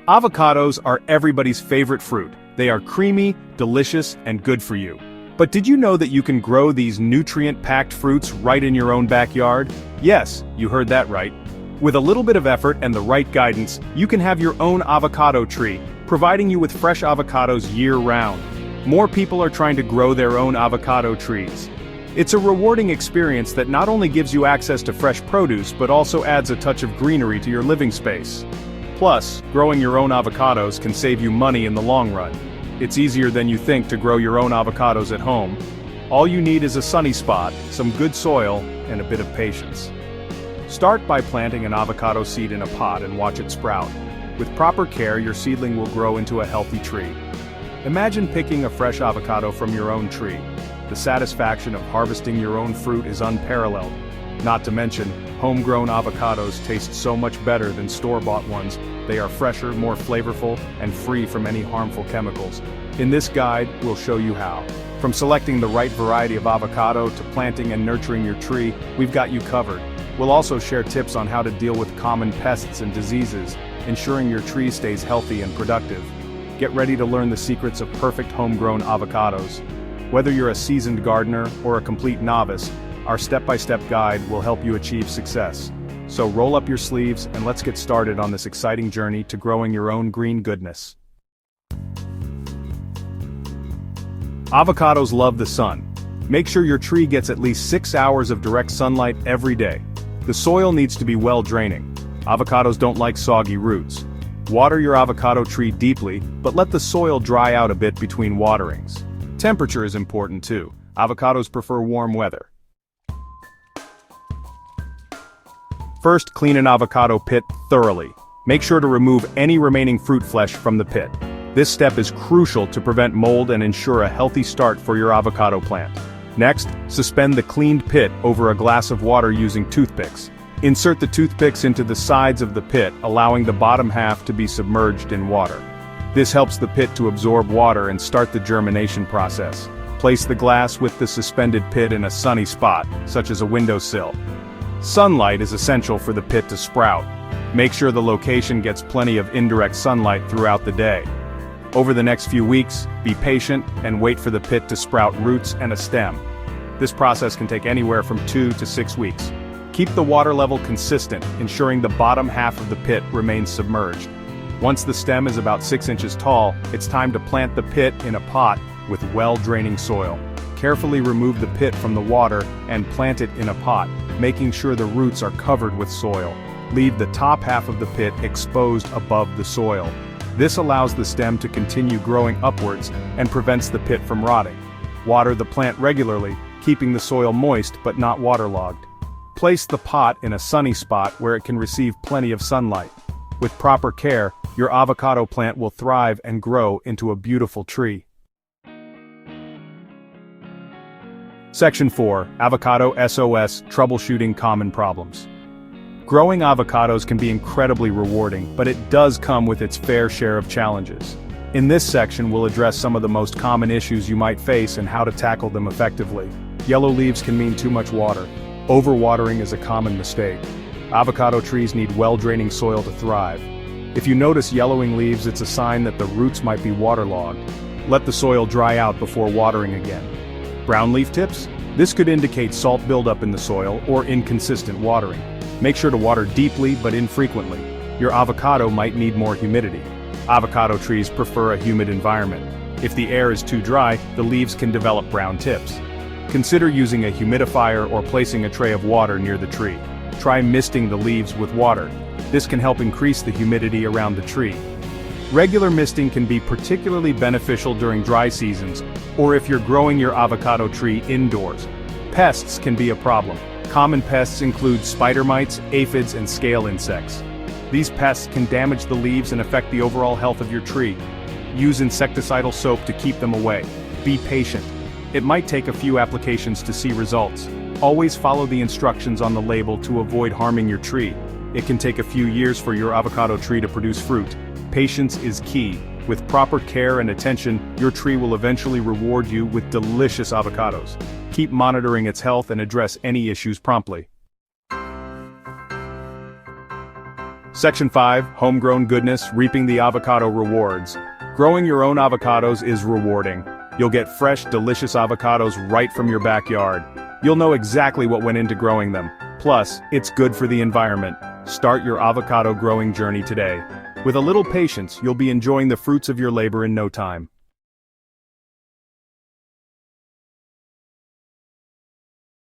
Avocados are everybody's favorite fruit. They are creamy, delicious, and good for you. But did you know that you can grow these nutrient-packed fruits right in your own backyard? Yes, you heard that right. With a little bit of effort and the right guidance, you can have your own avocado tree, providing you with fresh avocados year-round. More people are trying to grow their own avocado trees. It's a rewarding experience that not only gives you access to fresh produce but also adds a touch of greenery to your living space. Plus, growing your own avocados can save you money in the long run. It's easier than you think to grow your own avocados at home. All you need is a sunny spot, some good soil, and a bit of patience. Start by planting an avocado seed in a pot and watch it sprout. With proper care, your seedling will grow into a healthy tree. Imagine picking a fresh avocado from your own tree. The satisfaction of harvesting your own fruit is unparalleled. Not to mention, homegrown avocados taste so much better than store-bought ones. They are fresher, more flavorful, and free from any harmful chemicals. In this guide, we'll show you how. From selecting the right variety of avocado to planting and nurturing your tree, we've got you covered. We'll also share tips on how to deal with common pests and diseases, ensuring your tree stays healthy and productive. Get ready to learn the secrets of perfect homegrown avocados. Whether you're a seasoned gardener or a complete novice, our step-by-step guide will help you achieve success. So roll up your sleeves and let's get started on this exciting journey to growing your own green goodness. Avocados love the sun. Make sure your tree gets at least 6 hours of direct sunlight every day. The soil needs to be well draining. Avocados don't like soggy roots. Water your avocado tree deeply, but let the soil dry out a bit between waterings. Temperature is important too. Avocados prefer warm weather. First, clean an avocado pit thoroughly. Make sure to remove any remaining fruit flesh from the pit. This step is crucial to prevent mold and ensure a healthy start for your avocado plant. Next, suspend the cleaned pit over a glass of water using toothpicks. Insert the toothpicks into the sides of the pit, allowing the bottom half to be submerged in water. This helps the pit to absorb water and start the germination process. Place the glass with the suspended pit in a sunny spot, such as a windowsill. Sunlight is essential for the pit to sprout. Make sure the location gets plenty of indirect sunlight throughout the day. Over the next few weeks, be patient and wait for the pit to sprout roots and a stem. This process can take anywhere from 2 to 6 weeks. Keep the water level consistent, ensuring the bottom half of the pit remains submerged. Once the stem is about 6 inches tall, it's time to plant the pit in a pot with well-draining soil. Carefully remove the pit from the water and plant it in a pot, making sure the roots are covered with soil. Leave the top half of the pit exposed above the soil. This allows the stem to continue growing upwards and prevents the pit from rotting. Water the plant regularly, keeping the soil moist but not waterlogged. Place the pot in a sunny spot where it can receive plenty of sunlight. With proper care, your avocado plant will thrive and grow into a beautiful tree. Section 4, Avocado SOS, Troubleshooting Common Problems. Growing avocados can be incredibly rewarding, but it does come with its fair share of challenges. In this section, we'll address some of the most common issues you might face and how to tackle them effectively. Yellow leaves can mean too much water. Overwatering is a common mistake. Avocado trees need well-draining soil to thrive. If you notice yellowing leaves, it's a sign that the roots might be waterlogged. Let the soil dry out before watering again. Brown leaf tips? This could indicate salt buildup in the soil or inconsistent watering. Make sure to water deeply but infrequently. Your avocado might need more humidity. Avocado trees prefer a humid environment. If the air is too dry, the leaves can develop brown tips. Consider using a humidifier or placing a tray of water near the tree. Try misting the leaves with water. This can help increase the humidity around the tree. Regular misting can be particularly beneficial during dry seasons, or if you're growing your avocado tree indoors. Pests can be a problem. Common pests include spider mites, aphids, and scale insects. These pests can damage the leaves and affect the overall health of your tree. Use insecticidal soap to keep them away. Be patient. It might take a few applications to see results. Always follow the instructions on the label to avoid harming your tree. It can take a few years for your avocado tree to produce fruit. Patience is key. With proper care and attention, your tree will eventually reward you with delicious avocados. Keep monitoring its health and address any issues promptly. Section 5, homegrown goodness, reaping the avocado rewards. Growing your own avocados is rewarding. You'll get fresh, delicious avocados right from your backyard. You'll know exactly what went into growing them. Plus, it's good for the environment. Start your avocado growing journey today. With a little patience, you'll be enjoying the fruits of your labor in no time.